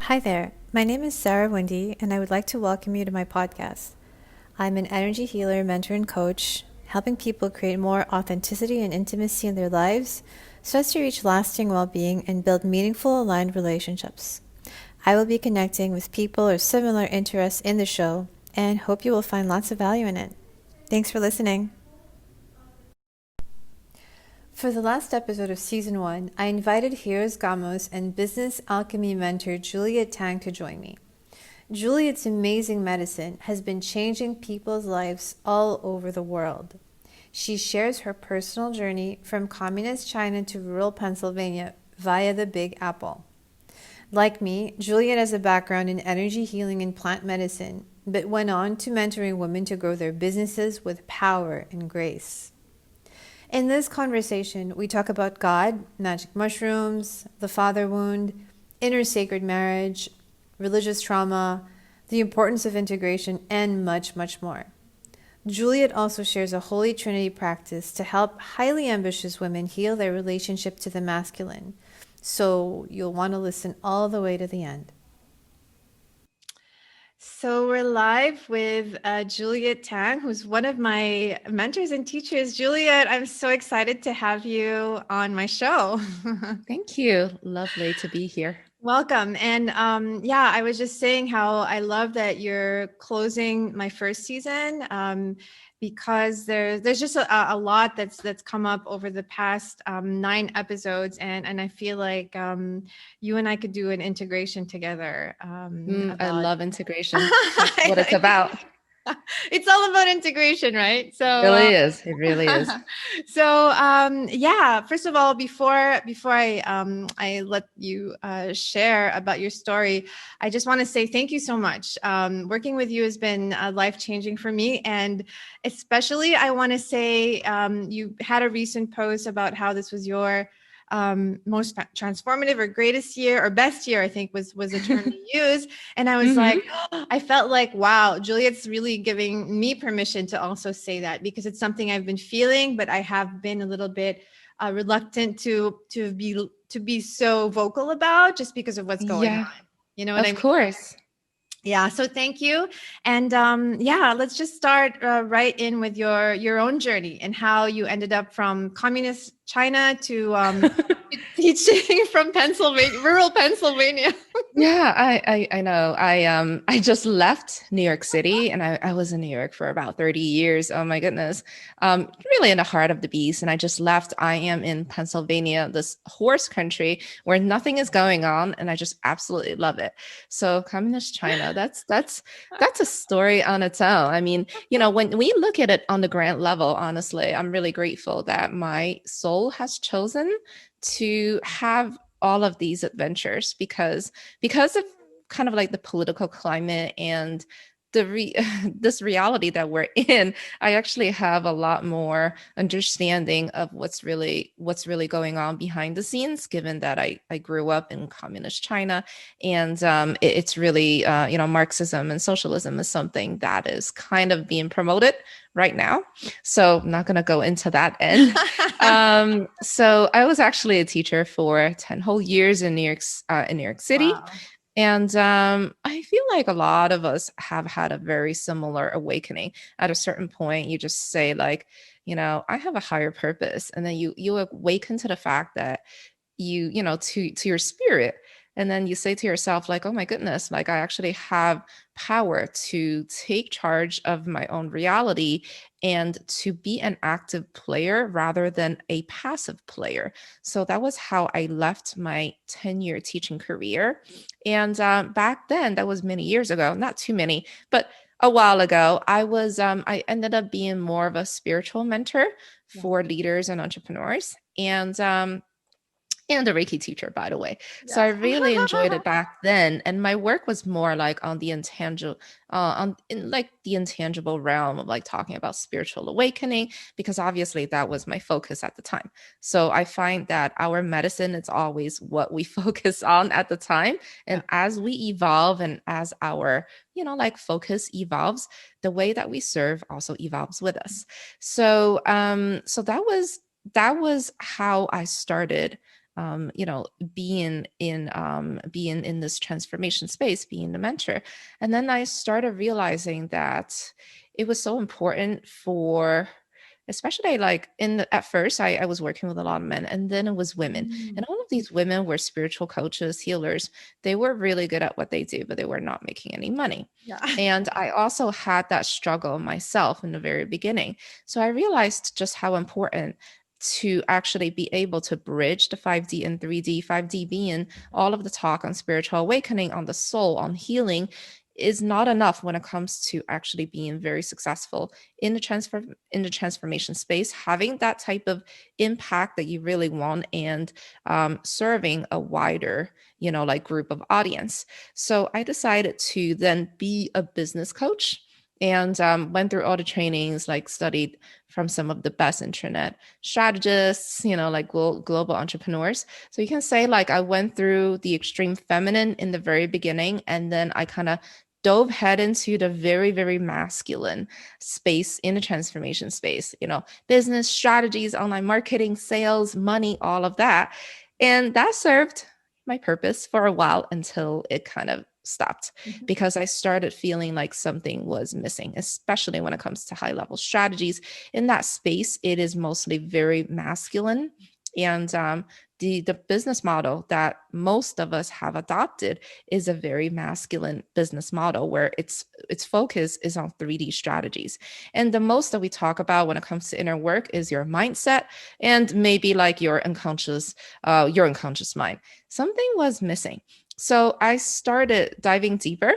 Hi there, my name is Zarahwindy, and I would like to welcome you to my podcast. I'm an energy healer, mentor, and coach, helping people create more authenticity and intimacy in their lives so as to reach lasting well being and build meaningful, aligned relationships. I will be connecting with people of similar interests in the show and hope you will find lots of value in it. Thanks for listening. For the last episode of Season 1, I invited Hieros, Gamos, and business alchemy mentor Juliet Tang to join me. Juliet's amazing medicine has been changing people's lives all over the world. She shares her personal journey from communist China to rural Pennsylvania via the Big Apple. Like me, Juliet has a background in energy healing and plant medicine, but went on to mentoring women to grow their businesses with power and grace. In this conversation, we talk about God, magic mushrooms, the father wound, inner sacred marriage, religious trauma, the importance of integration, and much, much more. Juliet also shares a Holy Trinity practice to help highly ambitious women heal their relationship to the masculine. So you'll want to listen all the way to the end. So we're live with Juliet Tang, who's one of my mentors and teachers. Juliet, I'm so excited to have you on my show. Thank you. Lovely to be here. Welcome. And I was just saying how I love that you're closing my first season because there's just a lot that's come up over the past 9 episodes, and I feel like you and I could do an integration together I about. love integration. That's what it's about. It's all about integration, right? It really is. It really is. First of all, before I let you share about your story, I just want to say thank you so much. Working with you has been life-changing for me, and especially I want to say you had a recent post about how this was your most transformative or greatest year or best year, I think was a term you use. And I was like, I felt like, wow, Juliet's really giving me permission to also say that, because it's something I've been feeling, but I have been a little bit reluctant to be so vocal about, just because of what's going Yeah, on. You know what I of mean? course. Yeah, so thank you. And let's just start right in with your own journey and how you ended up from communist China to teaching from Pennsylvania, rural Pennsylvania. Yeah, I know. I just left New York City and I was in New York for about 30 years. Oh my goodness. Really in the heart of the beast. And I just left. I am in Pennsylvania, this horse country where nothing is going on, and I just absolutely love it. So communist China, that's a story on its own. I mean, when we look at it on the grand level, honestly, I'm really grateful that my soul has chosen to have all of these adventures because of kind of like the political climate and this reality that we're in. I actually have a lot more understanding of what's really going on behind the scenes, given that I grew up in communist China. And it's really Marxism and socialism is something that is kind of being promoted right now, so I'm not going to go into that end. So I was actually a teacher for 10 whole years in New York City. Wow. And I feel like a lot of us have had a very similar awakening. At a certain point, you just say, like, I have a higher purpose. And then you awaken to the fact that to your spirit. And then you say to yourself, like, oh my goodness, like I actually have power to take charge of my own reality and to be an active player rather than a passive player. So that was how I left my 10-year teaching career. And back then, that was many years ago, not too many, but a while ago, I ended up being more of a spiritual mentor Yeah. for leaders and entrepreneurs. And a Reiki teacher, by the way. So Yeah. I really enjoyed it back then. And my work was more like on the intangible, in like the intangible realm of like talking about spiritual awakening, because obviously that was my focus at the time. So I find that our medicine is always what we focus on at the time. Yeah. And as we evolve and as our, like focus evolves, the way that we serve also evolves with us. So that was how I started being in this transformation space, being the mentor. And then I started realizing that it was so important for, especially like at first I was working with a lot of men, and then it was women, and all of these women were spiritual coaches, healers. They were really good at what they do, but they were not making any money. Yeah. And I also had that struggle myself in the very beginning. So I realized just how important to actually be able to bridge the 5D and 3D, 5D being all of the talk on spiritual awakening, on the soul, on healing, is not enough when it comes to actually being very successful in the transformation space, having that type of impact that you really want, and serving a wider, like group of audience. So I decided to then be a business coach, and went through all the trainings, like studied from some of the best internet strategists, like global entrepreneurs. So you can say like I went through the extreme feminine in the very beginning, and then I kind of dove head into the very, very masculine space in the transformation space, business strategies, online marketing, sales, money, all of that. And that served my purpose for a while until it kind of stopped, because I started feeling like something was missing, especially when it comes to high level strategies. In that space, it is mostly very masculine. And the business model that most of us have adopted is a very masculine business model, where its focus is on 3D strategies. And the most that we talk about when it comes to inner work is your mindset, and maybe like your unconscious mind. Something was missing. So I started diving deeper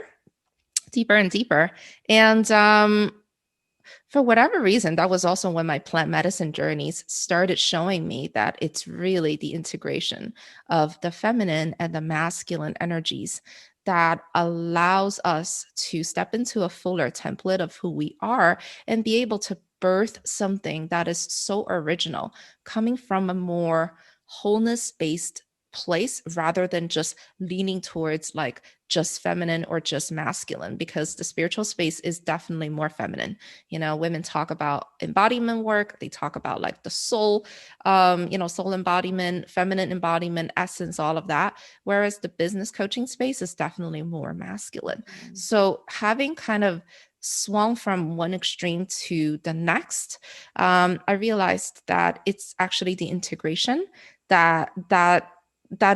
and deeper. And for whatever reason, that was also when my plant medicine journeys started showing me that it's really the integration of the feminine and the masculine energies that allows us to step into a fuller template of who we are, and be able to birth something that is so original, coming from a more wholeness based place, rather than just leaning towards like just feminine or just masculine, because the spiritual space is definitely more feminine. Women talk about embodiment work, they talk about like the soul, soul embodiment, feminine embodiment, essence, all of that, whereas the business coaching space is definitely more masculine. So having kind of swung from one extreme to the next, I realized that it's actually the integration that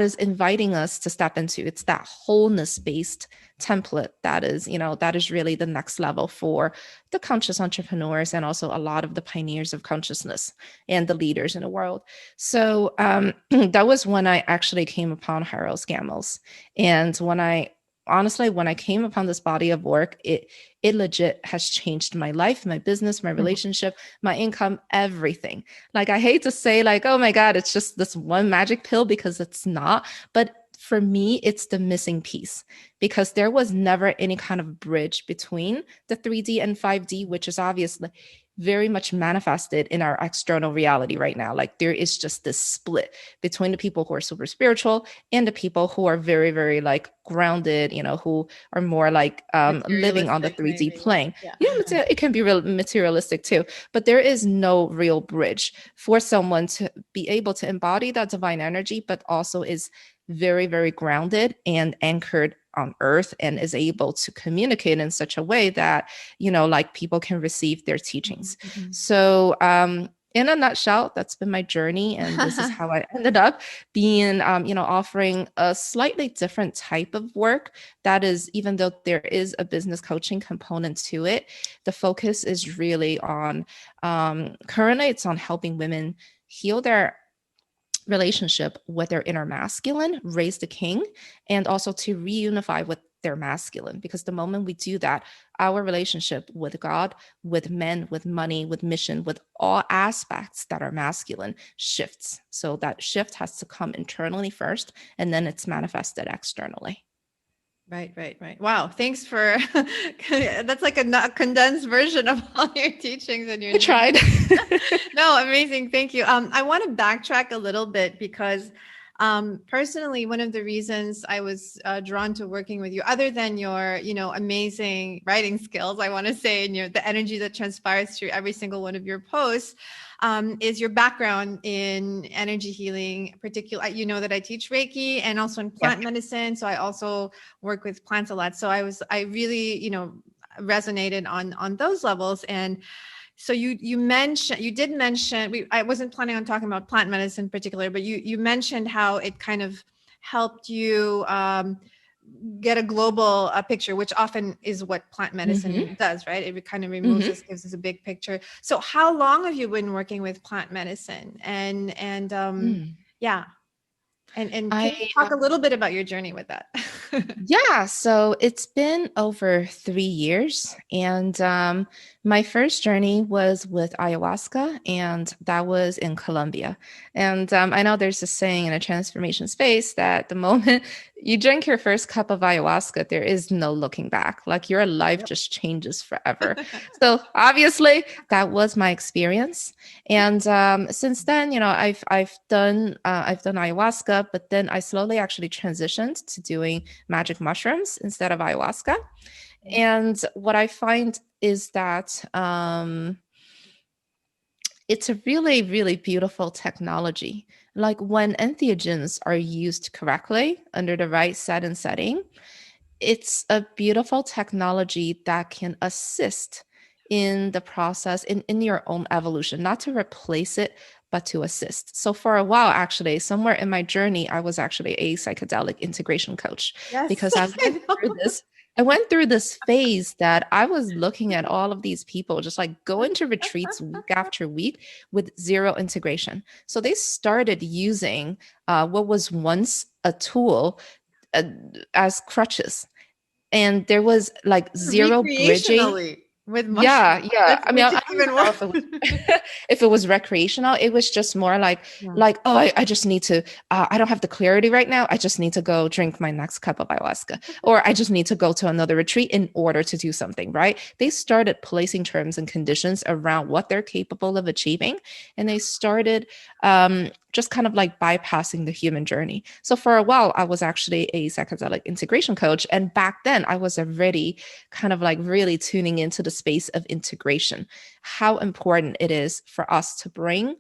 is inviting us to step into. It's that wholeness based template that is really the next level for the conscious entrepreneurs, and also a lot of the pioneers of consciousness and the leaders in the world. So that was when I actually came upon Hieros, Gamos. And when I came upon this body of work, it legit has changed my life, my business, my relationship, my income, everything. Like, I hate to say like, oh my God, it's just this one magic pill, because it's not. But for me, it's the missing piece, because there was never any kind of bridge between the 3D and 5D, which is obviously very much manifested in our external reality right now. Like, there is just this split between the people who are super spiritual and the people who are very, very like grounded, who are more like living on the 3D maybe. plane. Yeah. It can be real materialistic too, but there is no real bridge for someone to be able to embody that divine energy, but also is very, very grounded and anchored on earth, and is able to communicate in such a way that, like people can receive their teachings. So, in a nutshell, that's been my journey. And this is how I ended up being, offering a slightly different type of work. That is, even though there is a business coaching component to it, the focus is really on, currently it's on helping women heal their relationship with their inner masculine, raise the king, and also to reunify with their masculine. Because the moment we do that, our relationship with God, with men, with money, with mission, with all aspects that are masculine shifts. So that shift has to come internally first, and then it's manifested externally. Right. Wow. Thanks for that's like a condensed version of all your teachings and your I tried. No, amazing. Thank you. I want to backtrack a little bit, because Personally, one of the reasons I was drawn to working with you, other than your, amazing writing skills, I want to say, and the energy that transpires through every single one of your posts, is your background in energy healing. Particularly, you know that I teach Reiki and also in Yeah. plant medicine, so I also work with plants a lot. So I really, resonated on those levels. And so you did mention, I wasn't planning on talking about plant medicine in particular, but you mentioned how it kind of helped you get a global picture, which often is what plant Mm-hmm. medicine does, right? It kind of removes Mm-hmm. us, gives us a big picture. So how long have you been working with plant medicine? And Mm. yeah, and can I you talk a little bit about your journey with that? Yeah, so it's been over 3 years. And my first journey was with ayahuasca, and that was in Colombia. And I know there's a saying in a transformation space that the moment you drink your first cup of ayahuasca, there is no looking back. Like your life Yep. just changes forever. So obviously, that was my experience. And since then, I've done ayahuasca, but then I slowly actually transitioned to doing magic mushrooms instead of ayahuasca. And what I find is that it's a really, really beautiful technology. Like when entheogens are used correctly under the right set and setting, it's a beautiful technology that can assist in the process in your own evolution, not to replace it, but to assist. So for a while, actually, somewhere in my journey, I was actually a psychedelic integration coach Yes, because I I went through know. this. I went through this phase that I was looking at all of these people just like going to retreats week after week with zero integration. So they started using what was once a tool uh, as crutches, and there was like zero bridging. Recreationally with mushrooms. Yeah, yeah. I mean, Which I is don't even even know if it was worse. if it was recreational. It was just more like Yeah. oh, I just need to. I don't have the clarity right now. I just need to go drink my next cup of ayahuasca, or I just need to go to another retreat in order to do something. Right? They started placing terms and conditions around what they're capable of achieving, and they started just kind of like bypassing the human journey. So for a while, I was actually a psychedelic integration coach, and back then I was already kind of like really tuning into the space of integration, how important it is for us to bring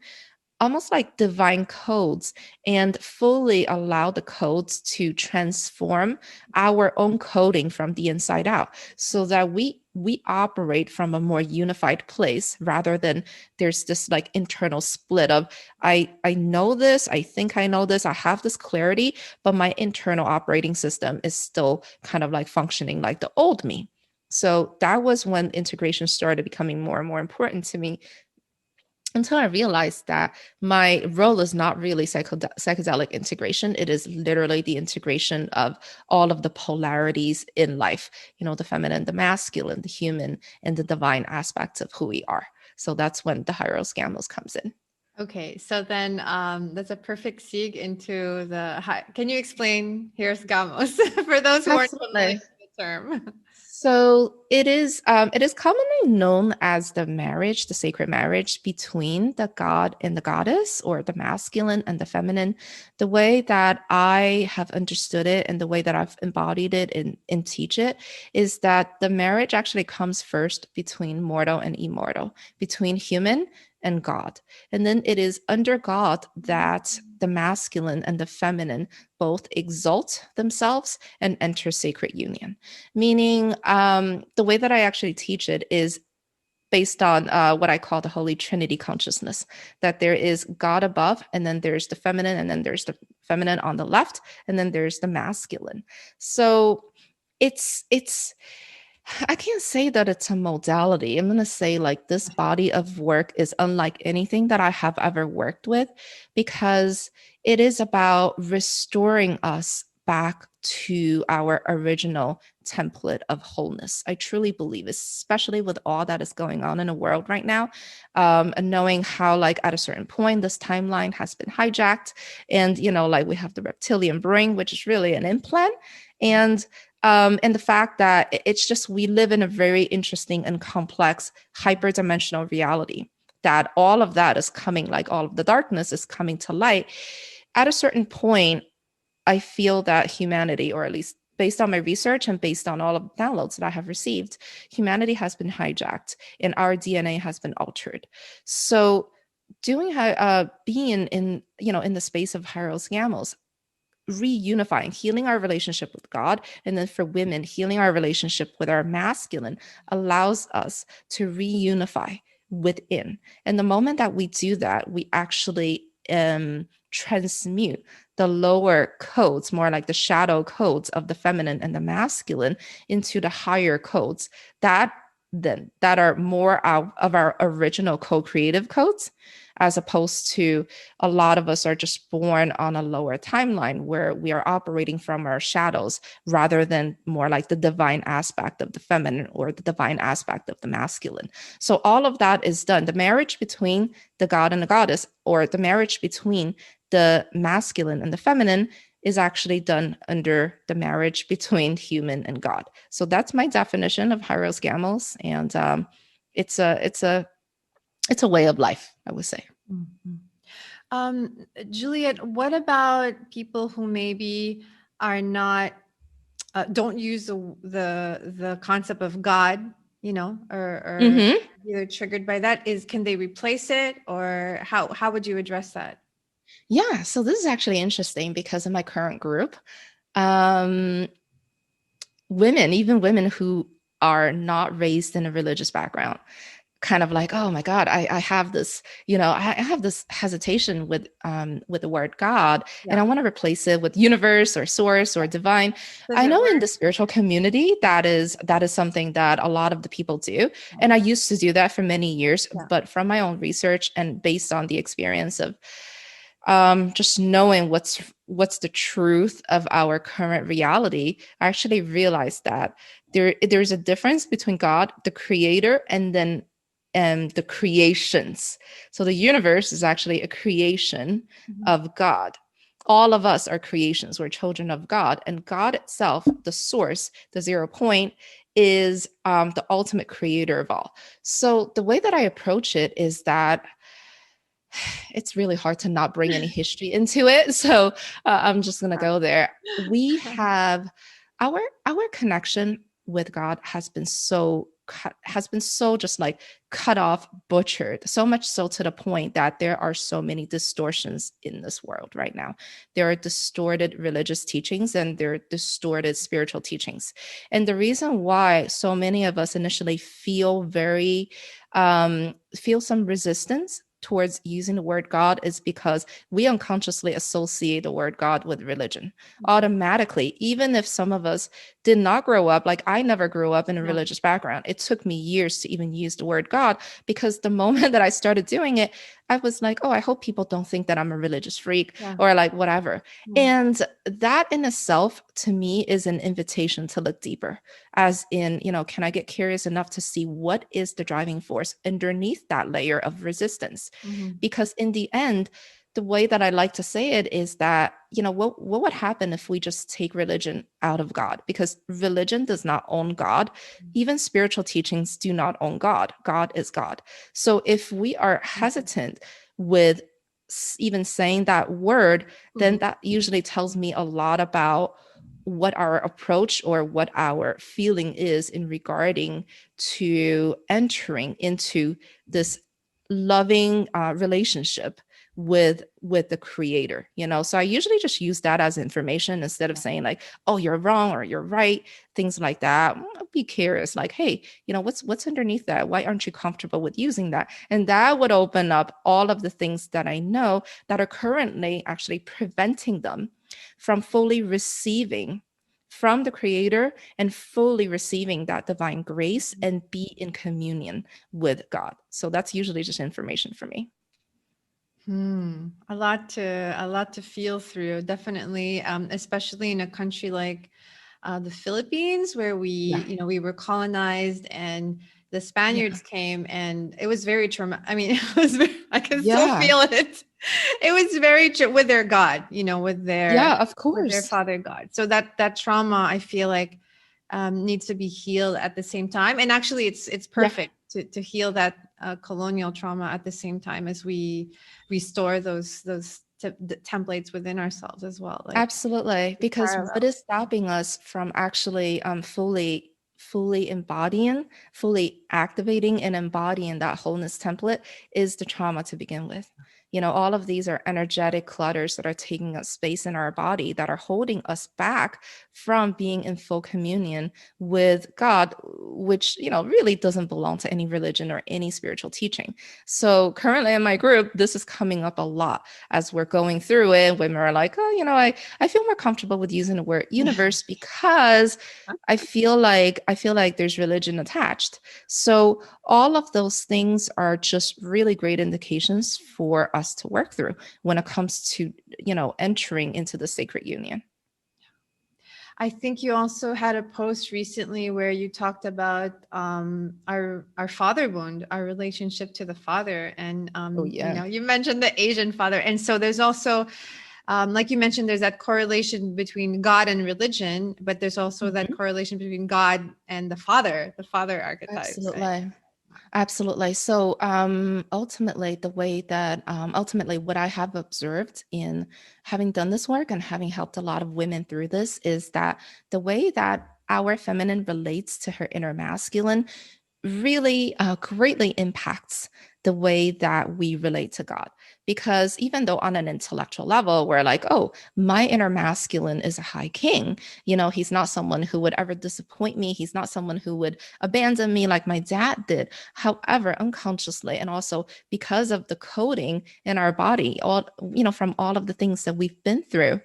almost like divine codes and fully allow the codes to transform our own coding from the inside out so that we operate from a more unified place rather than there's this like internal split of I know this, I think I know this, I have this clarity, but my internal operating system is still kind of like functioning like the old me. So that was when integration started becoming more and more important to me, until I realized that my role is not really psychedelic integration. It is literally the integration of all of the polarities in life, the feminine, the masculine, the human, and the divine aspects of who we are. So that's when the Hieros Gamos comes in. Okay, so then that's a perfect segue into can you explain here's Gamos for those who aren't familiar Absolutely. with the term? So it is commonly known as the marriage, the sacred marriage between the god and the goddess, or the masculine and the feminine. The way that I have understood it and the way that I've embodied it and teach it is that the marriage actually comes first between mortal and immortal, between human and God. And then it is under God that the masculine and the feminine both exalt themselves and enter sacred union. Meaning, the way that I actually teach it is based on what I call the Holy Trinity consciousness, that there is God above, and then there's the feminine, and then there's the feminine on the left, and then there's the masculine. So it's I can't say that it's a modality. I'm going to say like this body of work is unlike anything that I have ever worked with, because it is about restoring us back to our original template of wholeness. I truly believe, especially with all that is going on in the world right now, and knowing how, like, at a certain point, this timeline has been hijacked, and like we have the reptilian brain, which is really an implant, and the fact that it's just we live in a very interesting and complex hyperdimensional reality, that all of that is coming, like all of the darkness is coming to light. at a certain point, I feel that humanity, or at least based on my research and based on all of the downloads that I have received, humanity has been hijacked and our DNA has been altered. So being in in the space of Hieros Gamos, reunifying, healing our relationship with God, and then for women, healing our relationship with our masculine allows us to reunify within. And the moment that we do that, we actually transmute the lower codes, more like the shadow codes of the feminine and the masculine, into the higher codes that are more out of our original co-creative codes, as opposed to a lot of us are just born on a lower timeline where we are operating from our shadows rather than more like the divine aspect of the feminine or the divine aspect of the masculine. So all of that is done. The marriage between the god and the goddess, or the marriage between the masculine and the feminine, is actually done under the marriage between human and God. So that's my definition of Hieros Gamos, and it's a way of life, I would say. Mhm. Juliet, what about people who maybe are not don't use the concept of God, or Mm-hmm. either triggered by that? Can they replace it, or how would you address that? Yeah, so this is actually interesting because in my current group, um, even women who are not raised in a religious background, kind of like, oh my God, I have this, I have this hesitation with the word God, and I Yeah. want to replace it with universe or source or divine. Does I it know in work? the spiritual community that is something that a lot of the people do. And I used to do that for many years, Yeah. but from my own research and based on the experience of just knowing what's the truth of our current reality, I actually realized that there's a difference between God, the creator, and then the creations. So the universe is actually a creation Mhm. of God. All of us are creations. We're children of God, and God itself, the source, the 0 point, is the ultimate creator of all. So the way that I approach it is that it's really hard to not bring any history into it. So I'm just gonna go there. We have our connection with God has been so just like cut off, butchered, so much so to the point that there are so many distortions in this world right now. There are distorted religious teachings and there are distorted spiritual teachings. And the reason why so many of us initially feel some resistance towards using the word God is because we unconsciously associate the word God with religion automatically. Even if some of us did not grow up, like I never grew up in a Yeah. religious background, it took me years to even use the word God, because the moment that I started doing it, I was like, oh, I hope people don't think that I'm a religious freak Yeah. or like whatever. Yeah. And that in itself, to me, is an invitation to look deeper, as in, can I get curious enough to see what is the driving force underneath that layer of resistance? Mhm. Because in the end, the way that I like to say it is that, what would happen if we just take religion out of God? Because religion does not own God. Even spiritual teachings do not own God. God is God. So if we are hesitant with even saying that word, then Mhm. that usually tells me a lot about what our approach or what our feeling is in regarding to entering into this loving relationship with the creator. So I usually just use that as information instead of saying like, oh, you're wrong or you're right, things like that. I'll be curious, like, hey, what's underneath that? Why aren't you comfortable with using that? And that would open up all of the things that I know that are currently actually preventing them from fully receiving from the creator and fully receiving that divine grace and be in communion with God. So that's usually just information for me. A lot to feel through, definitely, especially in a country like the Philippines, where Yeah. we were colonized, and the Yeah. Spaniards came, and it was very trauma. I mean, I can still Yeah. feel it. It was very with their God, Yeah, of with their course. father God. So that trauma, I feel like, needs to be healed at the same time. And actually, it's Yeah. perfect to heal that colonial trauma at the same time as we restore those the templates within ourselves as well. Like Absolutely, because what parallel. is stopping us from actually fully embodying, fully activating and embodying that wholeness template is the trauma to begin with. All of these are energetic clutters that are taking up space in our body that are holding us back from being in full communion with God, which, really doesn't belong to any religion or any spiritual teaching. So currently in my group, this is coming up a lot as we're going through it. Women are like, oh, I feel more comfortable with using the word universe because I feel like there's religion attached. So all of those things are just really great indications for us to work through when it comes to, entering into the sacred union. I think you also had a post recently where you talked about our father wound, our relationship to the father, and Oh yeah. you mentioned the Asian father, and so there's also, like you mentioned, there's that correlation between God and religion, but there's also that Mhm. correlation between God and the father archetype, right? Absolutely. Absolutely. So ultimately, ultimately, what I have observed in having done this work and having helped a lot of women through this is that the way that our feminine relates to her inner masculine really greatly impacts the way that we relate to God. Because even though on an intellectual level, we're like, oh, my inner masculine is a high king. He's not someone who would ever disappoint me. He's not someone who would abandon me like my dad did. However, unconsciously, and also because of the coding in our body, from all of the things that we've been through,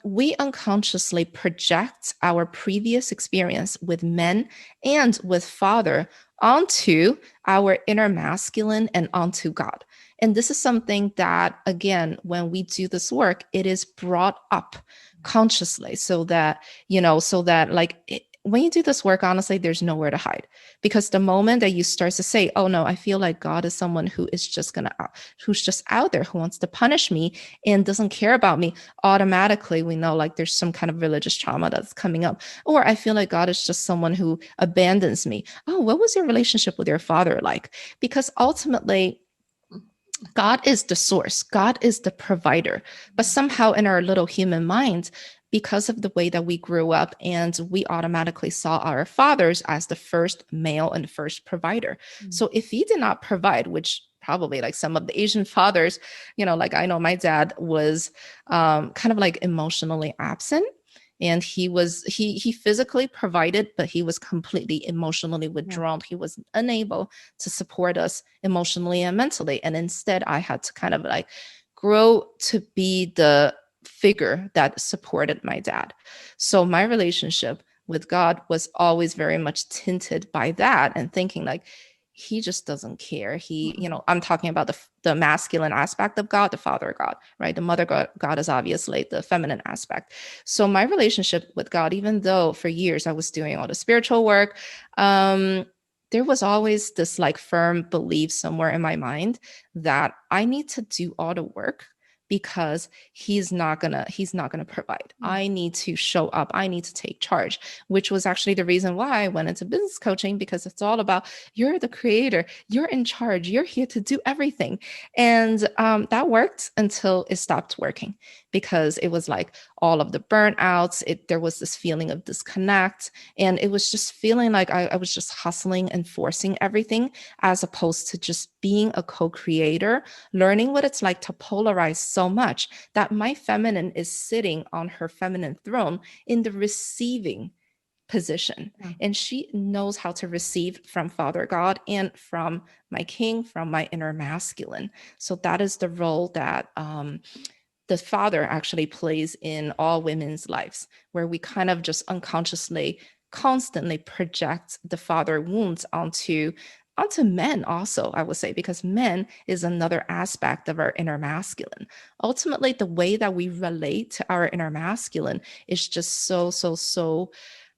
we unconsciously project our previous experience with men and with father onto our inner masculine and onto God. And this is something that, again, when we do this work, it is brought up consciously so that, when you do this work, honestly, there's nowhere to hide. Because the moment that you start to say, oh no, I feel like God is someone who's just out there, who wants to punish me and doesn't care about me, automatically we know like there's some kind of religious trauma that's coming up. Or I feel like God is just someone who abandons me. Oh, what was your relationship with your father like? Because ultimately, God is the source, God is the provider. But somehow in our little human minds, because of the way that we grew up, and we automatically saw our fathers as the first male and first provider. So if he did not provide, which probably like some of the Asian fathers, like I know my dad was kind of like emotionally absent, and he physically provided, but he was completely emotionally Yeah. withdrawn. He was unable to support us emotionally and mentally, and instead I had to kind of like grow to be the figure that supported my dad. So my relationship with God was always very much tinted by that, and thinking like he just doesn't care. I'm talking about the masculine aspect of God, the father God, right? The mother God is obviously the feminine aspect. So my relationship with God, even though for years I was doing all the spiritual work, there was always this like firm belief somewhere in my mind that I need to do all the work because he's not gonna provide. I need to show up. I need to take charge, which was actually the reason why I went into business coaching, because it's all about you're the creator, you're in charge, you're here to do everything. And that worked until it stopped working, because it was like all of the burnouts. There was this feeling of disconnect, and it was just feeling like I was just hustling and forcing everything, as opposed to just being a co-creator, learning what it's like to polarize so much that my feminine is sitting on her feminine throne in the receiving position. Yeah. And she knows how to receive from Father God and from my king, from my inner masculine. So that is the role that the father actually plays in all women's lives, where we kind of just unconsciously constantly project the father wounds onto men also, I would say, because men is another aspect of our inner masculine. Ultimately, the way that we relate to our inner masculine is just so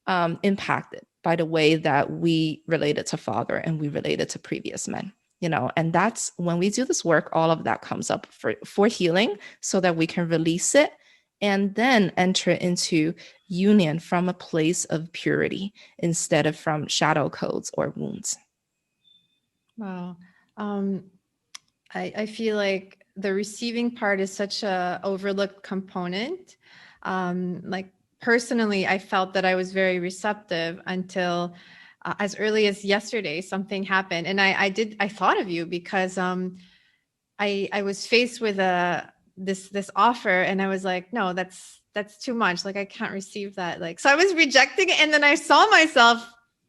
impacted by the way that we related to father and we related to previous men. And that's when we do this work, all of that comes up for healing, so that we can release it and then enter into union from a place of purity instead of from shadow codes or wounds. Wow. Um, I feel like the receiving part is such a overlooked component. Like personally, I felt that I was very receptive until as early as yesterday, something happened, and I thought of you because I was faced with a this offer, and I was like, no, that's too much. Like I can't receive that. Like so, I was rejecting it, and then I saw myself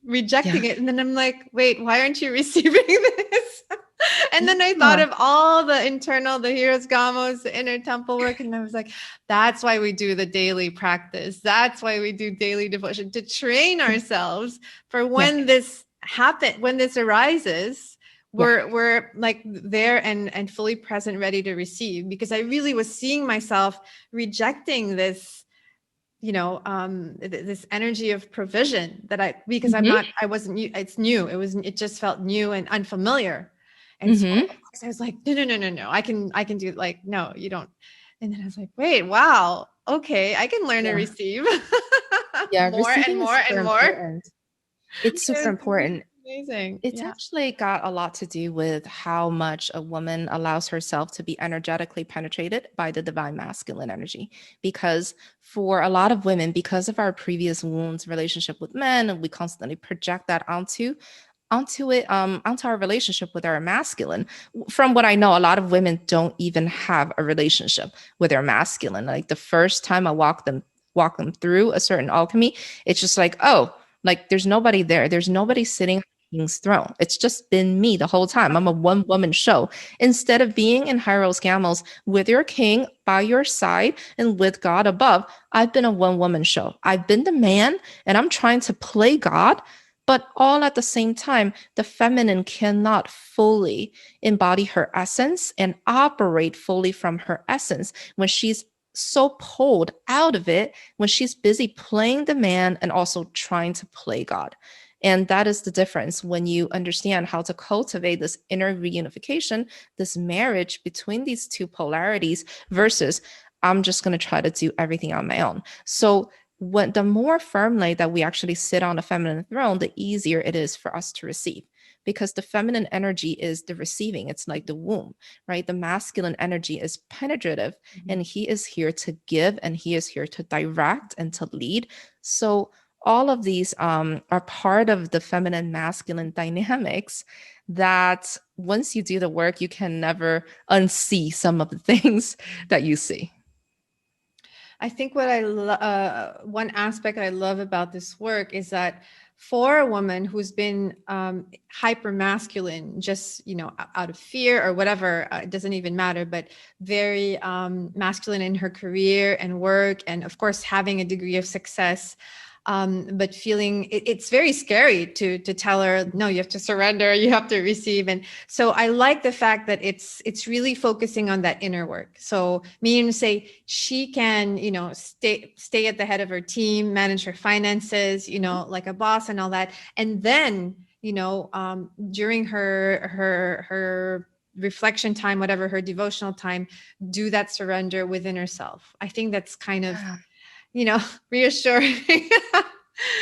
Yeah. rejecting it, and then I'm like, wait, why aren't you receiving this? And then I thought Yeah. of all the internal, the Hieros Gamos, the inner temple work. And I was like, that's why we do the daily practice. That's why we do daily devotion to train ourselves for Yeah. when this when this arises, Yeah. we're like there and fully present, ready to receive. Because I really was seeing myself rejecting this, this energy of provision that because I'm Hmm. not, I wasn't, it's new. It just felt new and unfamiliar. And so Hmm. of course I was like, no, no, no, no, no. I can do, like, no, you don't. And then I was like, wait, wow. Okay. I can learn to Yeah. receive Yeah. more and Receiving is more super and more. important. It's super It's important. amazing. It's Yeah. actually got a lot to do with how much a woman allows herself to be energetically penetrated by the divine masculine energy. Because for a lot of women, because of our previous wounds relationship with men, and we constantly project that onto our relationship with our masculine. From what I know, a lot of women don't even have a relationship with their masculine. Like the first time I walk them through a certain alchemy, it's just like, oh, like there's nobody there. There's nobody sitting on the king's throne. It's just been me the whole time. I'm a one woman show. Instead of being in Hieros Gamos with your king by your side and with God above, I've been a one woman show. I've been the man and I'm trying to play God, but all at the same time, the feminine cannot fully embody her essence and operate fully from her essence when she's so pulled out of it, when she's busy playing the man and also trying to play God. And that is the difference when you understand how to cultivate this inner reunification, this marriage between these two polarities versus I'm just going to try to do everything on my own. So when the more firmly that we actually sit on the feminine throne, the easier it is for us to receive, because the feminine energy is the receiving. It's like the womb, right? The masculine energy is penetrative, Mhm. and he is here to give, and he is here to direct and to lead. So all of these are part of the feminine masculine dynamics that once you do the work, you can never unsee some of the things that you see. I think what one aspect I love about this work is that for a woman who's been hyper masculine, just out of fear or whatever, it doesn't even matter, but very masculine in her career and work, and of course having a degree of success, but feeling it's very scary to tell her, no, you have to surrender, you have to receive. And so I like the fact that it's really focusing on that inner work. So meaning to say she can, stay at the head of her team, manage her finances, like a boss and all that. And then, during her reflection time, whatever her devotional time, do that surrender within herself. I think that's kind of, Yeah. reassuring.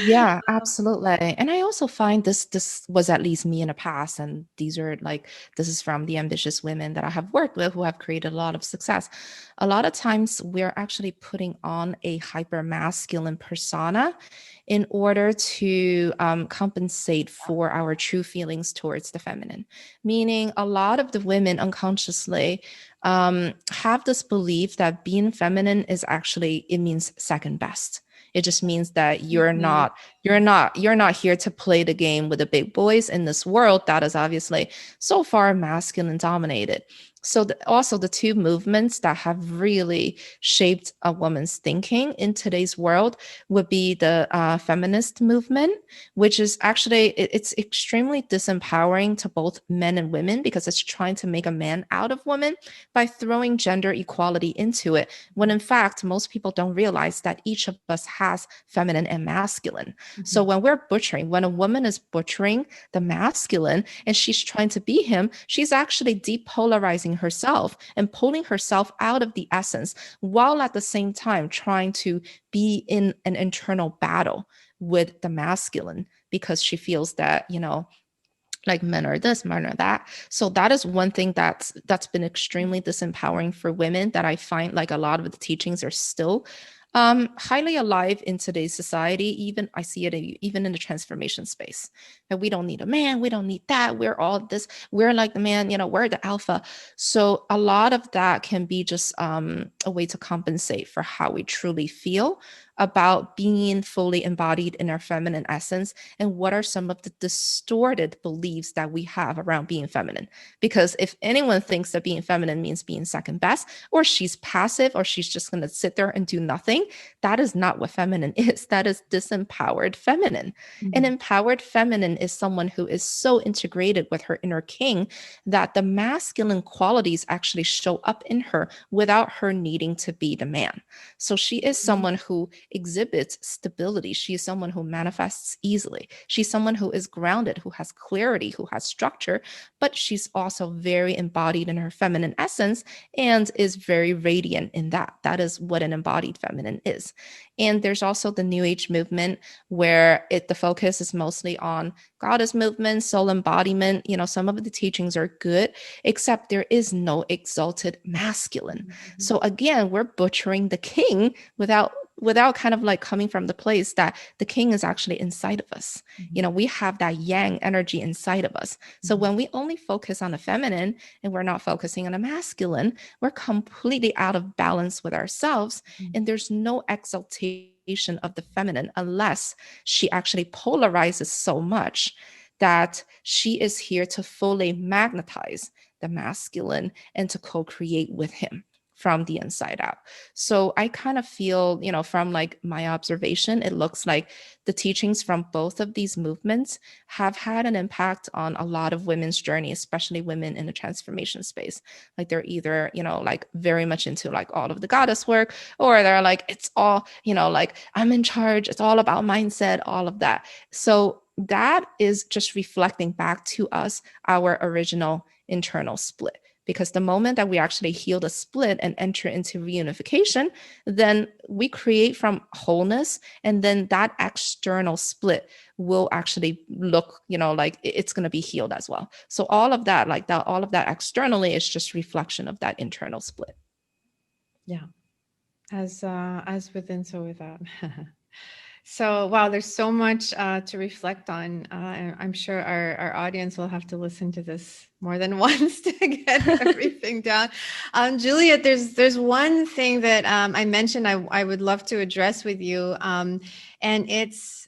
Yeah, absolutely. And I also find this was at least me in the past, and these are like this is from the ambitious women that I have worked with who have created a lot of success. A lot of times we're actually putting on a hyper masculine persona in order to compensate for our true feelings towards the feminine. Meaning, a lot of the women unconsciously have this belief that being feminine is actually, it means second best. It just means that Mhm. you're not here to play the game with the big boys in this world that is obviously so far masculine dominated. So also the two movements that have really shaped a woman's thinking in today's world would be the feminist movement, which is actually it's extremely disempowering to both men and women because it's trying to make a man out of woman by throwing gender equality into it, when in fact most people don't realize that each of us has feminine and masculine. So Mhm. when a woman is butchering the masculine and she's trying to be him, she's actually depolarizing herself and pulling herself out of the essence, while at the same time trying to be in an internal battle with the masculine, because she feels that like men are this, men are that. So that is one thing that's been extremely disempowering for women, that I find like a lot of the teachings are still highly alive in today's society. Even I see it even in the transformation space. And we don't need a man, we don't need that. We're all this, we're like the man, we're the alpha. So a lot of that can be just a way to compensate for how we truly feel about being fully embodied in our feminine essence, and what are some of the distorted beliefs that we have around being feminine. Because if anyone thinks that being feminine means being second best, or she's passive, or she's just going to sit there and do nothing, that is not what feminine is. That is disempowered feminine. Mm-hmm. An empowered feminine is someone who is so integrated with her inner king that the masculine qualities actually show up in her without her needing to be the man. So she is someone who exhibits stability. She is someone who manifests easily. She's someone who is grounded, who has clarity, who has structure, but she's also very embodied in her feminine essence and is very radiant in that. That is what an embodied feminine is. And there's also the New Age movement, where the focus is mostly on goddess movement, soul embodiment. Some of the teachings are good, except there is no exalted masculine. Mm-hmm. So again, we're butchering the king without kind of like coming from the place that the king is actually inside of us. Mm-hmm. We have that yang energy inside of us. So mm-hmm. when we only focus on the feminine and we're not focusing on the masculine, we're completely out of balance with ourselves. Mm-hmm. And there's no exaltation of the feminine unless she actually polarizes so much that she is here to fully magnetize the masculine and to co-create with him from the inside out. So I kind of feel, from like my observation, it looks like the teachings from both of these movements have had an impact on a lot of women's journey, especially women in the transformation space. Like they're either, like very much into like all of the goddess work, or they're like, it's all, like I'm in charge. It's all about mindset, all of that. So that is just reflecting back to us our original internal split. Because the moment that we actually heal the split and enter into reunification, then we create from wholeness, and then that external split will actually look, like it's going to be healed as well. So all of that, like that, all of that externally is just reflection of that internal split. Yeah, as within, so without. So, wow, there's so much to reflect on. I'm sure our audience will have to listen to this more than once to get everything down. Juliet, there's one thing that I mentioned I would love to address with you, and it's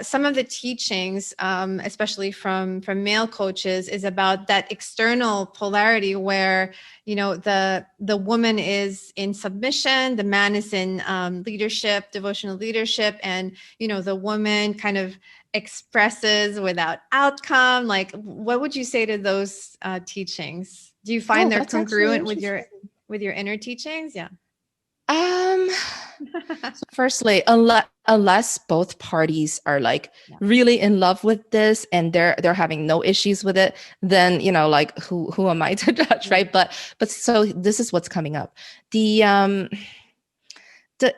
some of the teachings, especially from male coaches, is about that external polarity where the woman is in submission, the man is in leadership, devotional leadership, and the woman kind of expresses without outcome. Like, what would you say to those teachings? Do you find they're congruent with your inner teachings? Yeah. So firstly, unless both parties are like really in love with this and they're having no issues with it, then like who am I to judge, right? But so this is what's coming up. The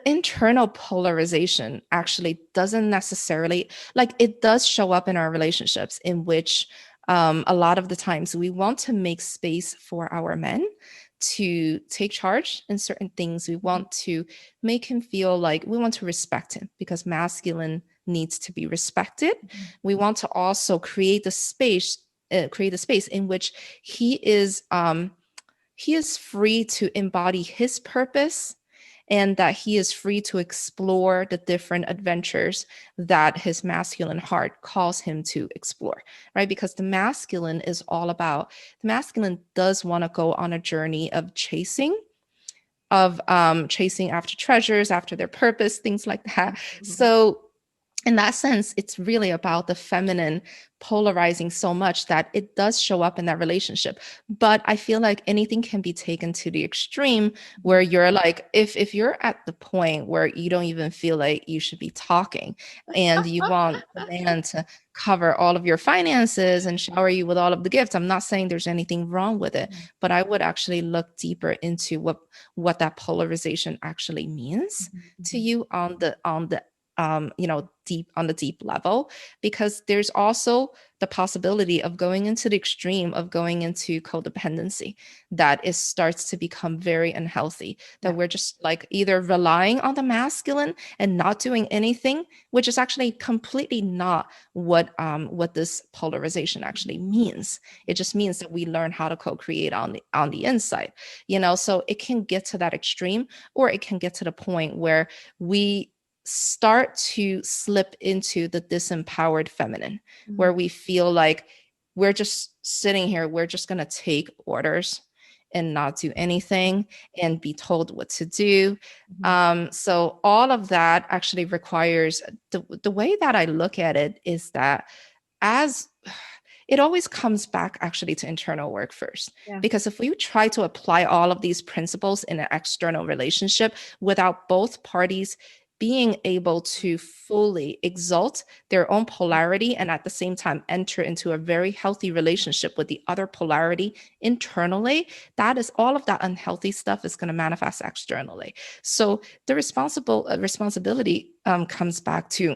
internal polarization actually doesn't necessarily, like, it does show up in our relationships, in which a lot of the times we want to make space for our men to take charge in certain things. We want to make him feel like we want to respect him, because masculine needs to be respected. Mm-hmm. We want to also create the space in which he is free to embody his purpose, and that he is free to explore the different adventures that his masculine heart calls him to explore, right? Because the masculine does want to go on a journey of chasing after treasures, after their purpose, things like that. Mm-hmm. So in that sense, it's really about the feminine polarizing so much that it does show up in that relationship. But I feel like anything can be taken to the extreme, where you're like, if you're at the point where you don't even feel like you should be talking, and you want the man to cover all of your finances and shower you with all of the gifts, I'm not saying there's anything wrong with it, but I would actually look deeper into what that polarization actually means to you on the deep on the deep level, because there's also the possibility of going into the extreme of going into codependency, that it starts to become very unhealthy, that Yeah. we're just like either relying on the masculine and not doing anything, which is actually completely not what this polarization actually means. It just means that we learn how to co-create on the inside, so it can get to that extreme, or it can get to the point where we start to slip into the disempowered feminine, Mhm. where we feel like we're just sitting here, we're just going to take orders and not do anything and be told what to do. Mhm. So all of that actually requires, the way that I look at it is that, as it always comes back actually to internal work first. Yeah. Because if we try to apply all of these principles in an external relationship without both parties being able to fully exalt their own polarity and at the same time enter into a very healthy relationship with the other polarity internally, that is all of that unhealthy stuff is going to manifest externally. So the responsibility comes back to,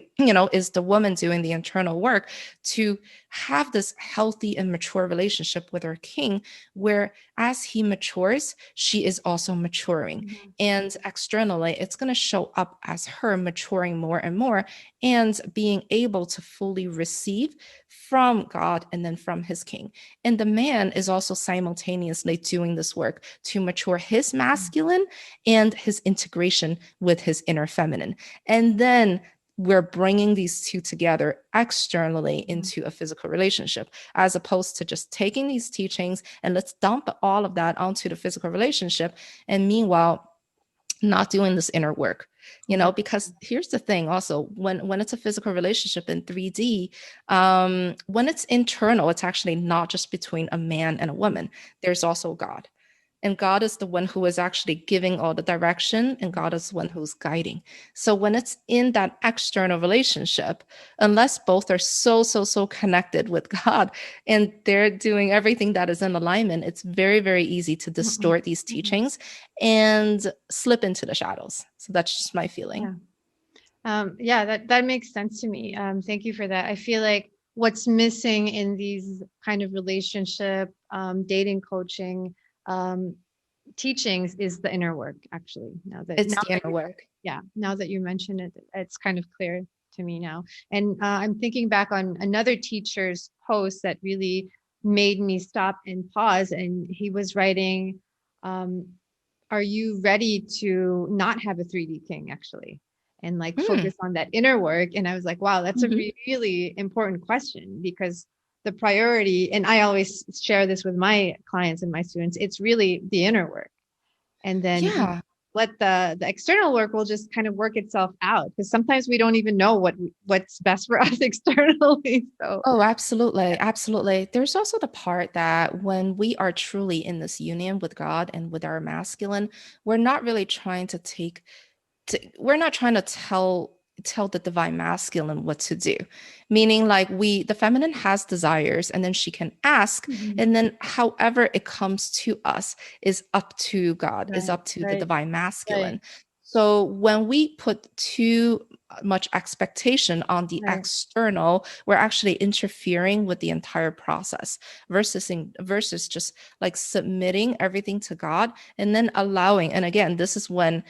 is the woman doing the internal work to have this healthy and mature relationship with her king, where as he matures, she is also maturing. Mhm. And externally, it's going to show up as her maturing more and more and being able to fully receive from God and then from his king. And the man is also simultaneously doing this work to mature his masculine and his integration with his inner feminine. And then we're bringing these two together externally into a physical relationship, as opposed to just taking these teachings and let's dump all of that onto the physical relationship. And meanwhile, not doing this inner work, Yeah. because here's the thing also, when it's a physical relationship in 3D, when it's internal, it's actually not just between a man and a woman. There's also God. And God is the one who is actually giving all the direction, and God is the one who's guiding. So when it's in that external relationship, unless both are so connected with God and they're doing everything that is in alignment, it's very, very easy to Mhm. distort these Mhm. teachings and slip into the shadows. So that's just my feeling. Yeah. Yeah, that makes sense to me. Thank you for that. I feel like what's missing in these kind of relationship, dating coaching, um, teachings is the inner work, actually. It's the inner work. Now that you mention it, it's kind of clear to me now. And I'm thinking back on another teacher's post that really made me stop and pause. And he was writing, um, are you ready to not have a 3D king, actually? And like Mm. focus on that inner work. And I was like, wow, that's a Mhm. really important question, because the priority, and I always share this with my clients and my students, it's really the inner work. And then Yeah. let the external work will just kind of work itself out, because sometimes we don't even know what's best for us externally. So Oh, absolutely. Absolutely. There's also the part that when we are truly in this union with God and with our masculine, we're not really trying to we're not trying to tell the divine masculine what to do, meaning like the feminine has desires and then she can ask, Mhm. and then however it comes to us is up to God, is Right, up to the right, divine right, masculine. So when we put too much expectation on the right. external, we're actually interfering with the entire process, versus just like submitting everything to God and then allowing. And again, this is when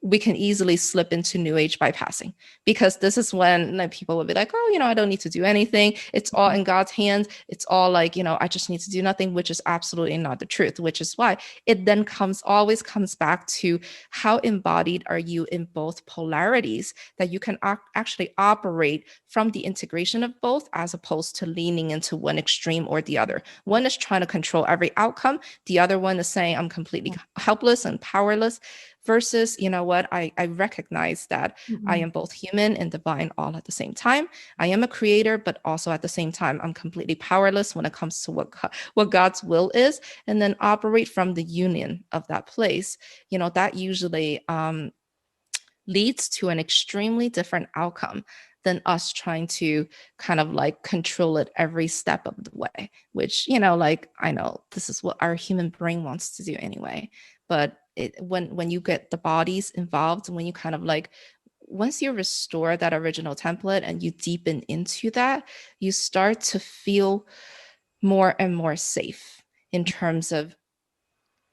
we can easily slip into new age bypassing, because this is when like, people will be like, oh, I don't need to do anything, it's all in God's hands, it's all like, I just need to do nothing, which is absolutely not the truth. Which is why it then always comes back to how embodied are you in both polarities, that you can actually operate from the integration of both, as opposed to leaning into one extreme or the other. One is trying to control every outcome, the other one is saying I'm completely helpless and powerless, versus, what, I recognize that I Mhm. am both human and divine all at the same time. I am a creator, but also at the same time I'm completely powerless when it comes to what God's will is, and then operate from the union of that place. That usually leads to an extremely different outcome than us trying to kind of like control it every step of the way, which, like, I know this is what our human brain wants to do anyway. But when you get the bodies involved, when you kind of like once you restore that original template and you deepen into that, you start to feel more and more safe in terms of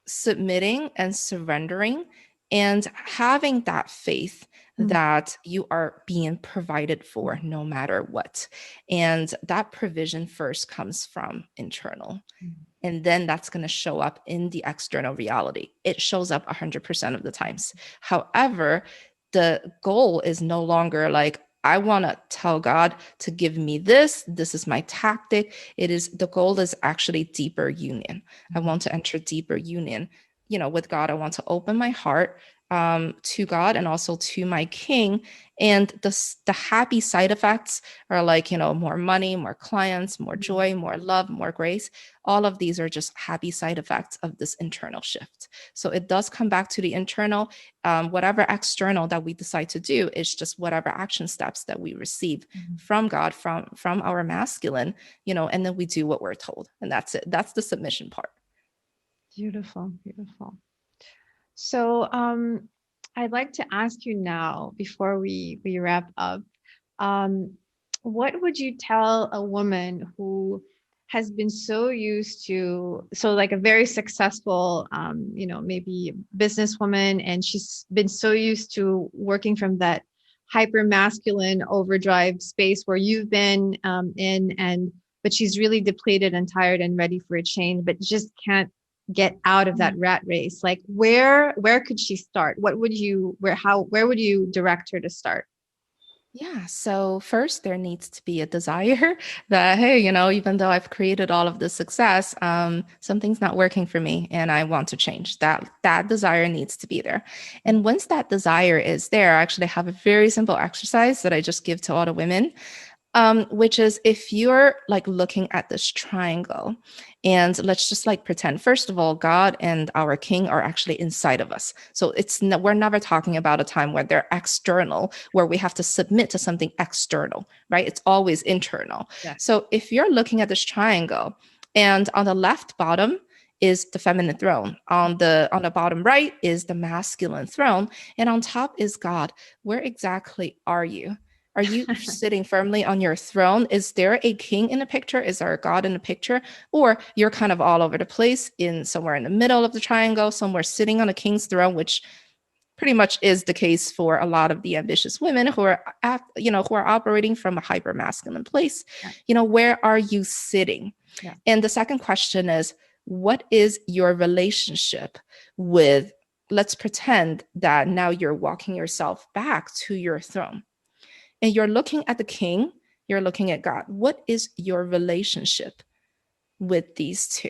submitting and surrendering and having that faith Mm, that you are being provided for no matter what. And that provision first comes from internal. mm, And then that's going to show up in the external reality. It shows up 100% of the times. However, the goal is no longer like, I want to tell God to give me this. This is my tactic. It is the goal is actually deeper union. I mm, want to enter deeper union, with God. I want to open my heart to God and also to my King. And the happy side effects are like, more money, more clients, more mm. joy, more love, more grace. All of these are just happy side effects of this internal shift. So it does come back to the internal. Whatever external that we decide to do is just whatever action steps that we receive Mm. from God, from our masculine, and then we do what we're told. And that's it. That's the submission part. Beautiful, beautiful. So, I'd like to ask you now, before we wrap up, um, what would you tell a woman who has been so used to, so like a very successful, maybe businesswoman, and she's been so used to working from that hyper masculine overdrive space where you've been in, and but she's really depleted and tired and ready for a change, but just can't get out of that rat race. Like where could she start? What would you where would you direct her to start? Yeah. So first, there needs to be a desire that, hey, even though I've created all of this success, something's not working for me, and I want to change. That desire needs to be there. And once that desire is there, I actually have a very simple exercise that I just give to all the women, which is if you're like looking at this triangle, and let's just like pretend, first of all, God and our King are actually inside of us. So we're never talking about a time where they're external, where we have to submit to something external, right? It's always internal. Yes. So if you're looking at this triangle, and on the left bottom is the feminine throne, on the bottom right is the masculine throne, and on top is God. Where exactly are you? Are you sitting firmly on your throne? Is there a king in the picture? Is there a God in the picture? Or you're kind of all over the place, in somewhere in the middle of the triangle, somewhere sitting on a king's throne, which pretty much is the case for a lot of the ambitious women who are who are operating from a hyper masculine place. Yeah. Where are you sitting? Yeah. And the second question is, what is your relationship with, let's pretend that now you're walking yourself back to your throne and you're looking at the king, you're looking at God. What is your relationship with these two?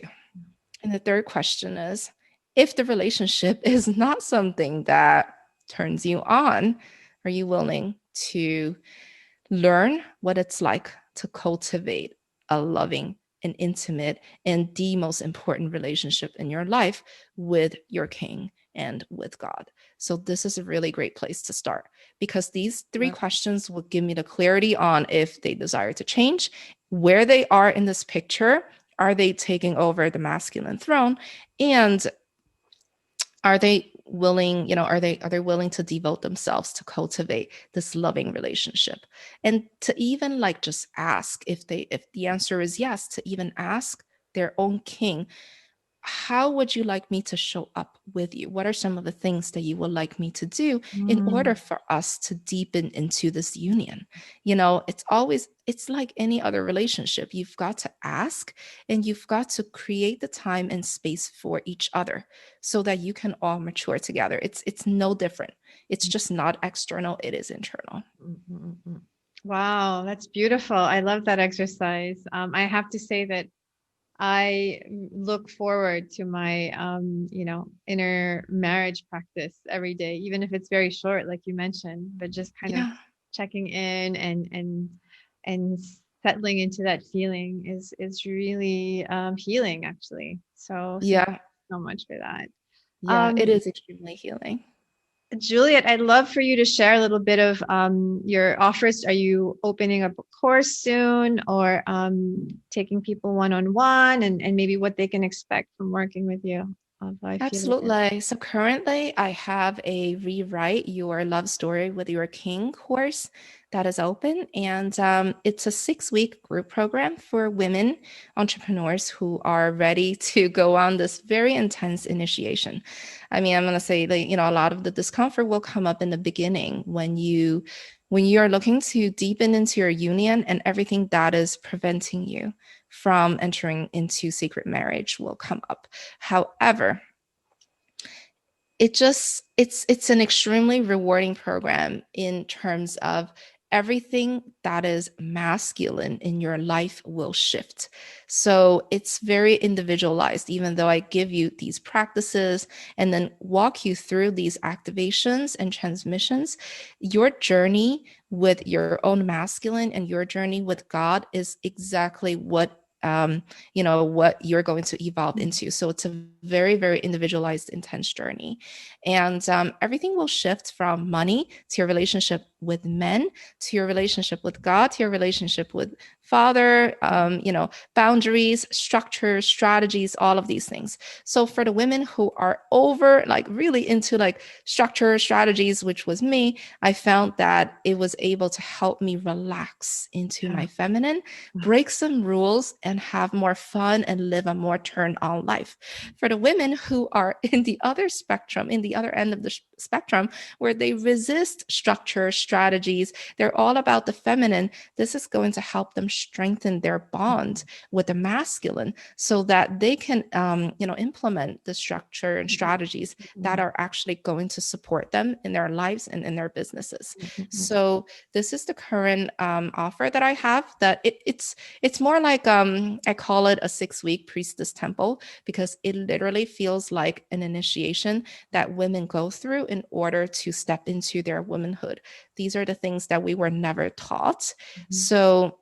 And the third question is, if the relationship is not something that turns you on, are you willing to learn what it's like to cultivate a loving and intimate and the most important relationship in your life with your king and with God? So this is a really great place to start, because these three Love questions will give me the clarity on if they desire to change, where they are in this picture. Are they taking over the masculine throne? And are they willing, are they willing to devote themselves to cultivate this loving relationship? And to even like just ask, if the answer is yes, to even ask their own king, how would you like me to show up with you? What are some of the things that you would like me to do in order Mm. for us to deepen into this union? It's like any other relationship. You've got to ask, and you've got to create the time and space for each other so that you can all mature together. It's no different. It's just not external, it is internal. Mm, mm, mm, mm. Wow, that's beautiful. I love that exercise. I have to say that I look forward to my, inner marriage practice every day, even if it's very short, like you mentioned, but just kind of Yeah. checking in and settling into that feeling is really healing, actually. So thank Yeah. you so much for that. Yeah, it Um, is extremely healing. Juliet, I'd love for you to share a little bit of your offers. Are you opening up a course soon, or taking people one-on-one, and maybe what they can expect from working with you? of I Feel Again? Absolutely. So currently, I have a Rewrite Your Love Story with Your King course that is open. And it's a 6-week group program for women entrepreneurs who are ready to go on this very intense initiation. I mean, I'm going to say that, a lot of the discomfort will come up in the beginning when you are looking to deepen into your union, and everything that is preventing you from entering into sacred marriage will come up. However, it's an extremely rewarding program in terms of everything that is masculine in your life will shift. So it's very individualized, even though I give you these practices and then walk you through these activations and transmissions. Your journey with your own masculine and your journey with God is exactly what you're going to evolve into. So it's a very, very individualized, intense journey. And everything will shift from money to your relationship with men, to your relationship with God, to your relationship with Father, boundaries, structures, strategies, all of these things. So for the women who are over, like really into like structure, strategies, which was me, I found that it was able to help me relax into my feminine, break some rules, and have more fun and live a more turned on life. For the women who are in the other spectrum, in the other end of the spectrum, where they resist structure, strategies, they're all about the feminine, this is going to help them strengthen their bond with the masculine so that they can, implement the structure and strategies that are actually going to support them in their lives and in their businesses. So this is the current offer that I have. That it's more like I call it a 6-week priestess temple, because it literally feels like an initiation that women go through in order to step into their womanhood. These are the things that we were never taught. So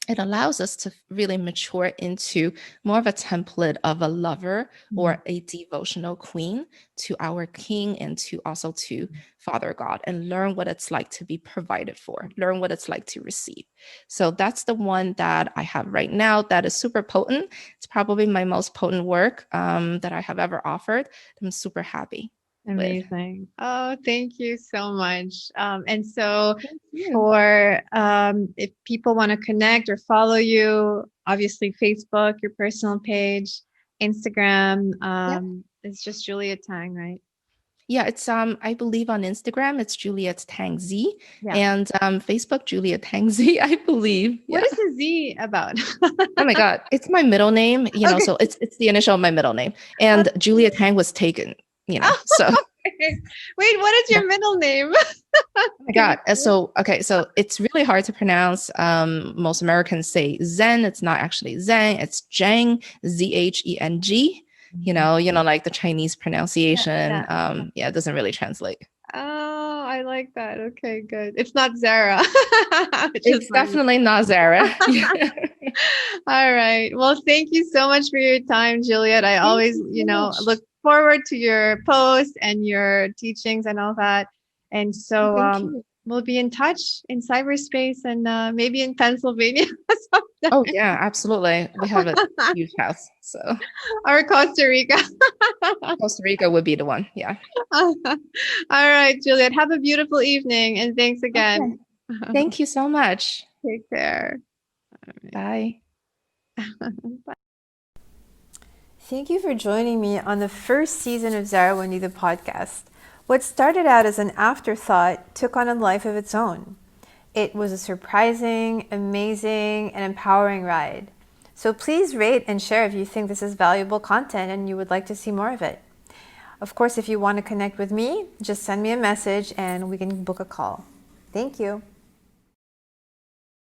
it allows us to really mature into more of a template of a lover or a devotional queen to our king, and to also to Father God, and learn what it's like to be provided for, learn what it's like to receive. So that's the one that I have right now that is super potent. It's probably my most potent work that I have ever offered. I'm super happy with. Amazing. Oh, thank you so much. And so Thank you. for if people want to connect or follow you, obviously Facebook, your personal page, Instagram, Yeah. it's just Juliet Tang, right? Yeah, it's I believe on Instagram it's Juliet Tang Z, Yeah. and Facebook Juliet Tang Z, I believe. What Yeah. is the Z about? Oh my God, it's my middle name, Okay. so it's the initial of my middle name, and Juliet Tang was taken, Oh, so. okay. Wait, what is Yeah. your middle name? Oh my Can you God. So okay, so it's really hard to pronounce. Most Americans say Zen. It's not actually Zen. It's Zheng, Zheng. Like the Chinese pronunciation. Yeah. Yeah, it doesn't really translate. Oh, I like that. Okay, good. It's not Zarah, which is It's funny. definitely not Zarah. All right. Well, thank you so much for your time, Juliet. I Thank always, you so much. look forward to your posts and your teachings and all that. And so Thank you. we'll be in touch in cyberspace and maybe in Pennsylvania Oh yeah, absolutely. We have a sometime. huge house, so Or Costa Rica. Costa Rica would be the one. Yeah. All right, Juliet. Have a beautiful evening and thanks Okay. again. Thank you so much. Take care. Bye. Thank you for joining me on the first season of Zarahwindy, the podcast. What started out as an afterthought took on a life of its own. It was a surprising, amazing, and empowering ride. So please rate and share if you think this is valuable content and you would like to see more of it. Of course, if you want to connect with me, just send me a message and we can book a call. Thank you.